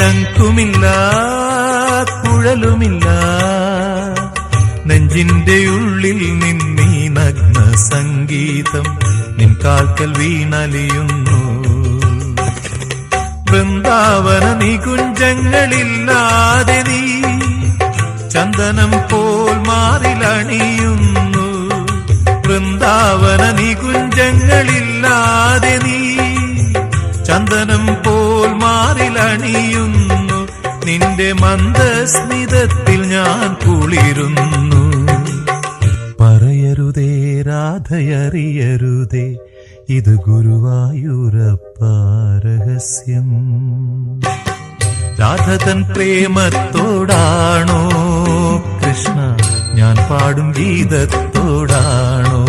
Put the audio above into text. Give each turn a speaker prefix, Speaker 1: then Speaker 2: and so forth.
Speaker 1: ശംഖുമില്ല കുഴലുമില്ല നെഞ്ചിന്റെ ഉള്ളിൽ നിന്നീ നഗ്ന സംഗീതം നിൻ കാൽക്കൽ വീണലിയുന്നു വൃന്ദാവന നികുഞ്ചങ്ങളില്ലാതെ നീ ചന്ദനം പോൽ മാറിലണിയുന്നു വൃന്ദാവന നികുഞ്ചങ്ങളില്ലാതെ നീ ചന്ദനം പോൽ മാറിലണിയുന്നു നിന്റെ മന്ദസ്മിതത്തിൽ ഞാൻ കുളിരുന്നു പറയരുതേ രാധയറിയരുതേ ഇത് ഗുരുവായൂരപ്പ രഹസ്യം രാധതൻ പ്രേമത്തോടാണോ കൃഷ്ണ ഞാൻ പാടും ഗീതത്തോടാണോ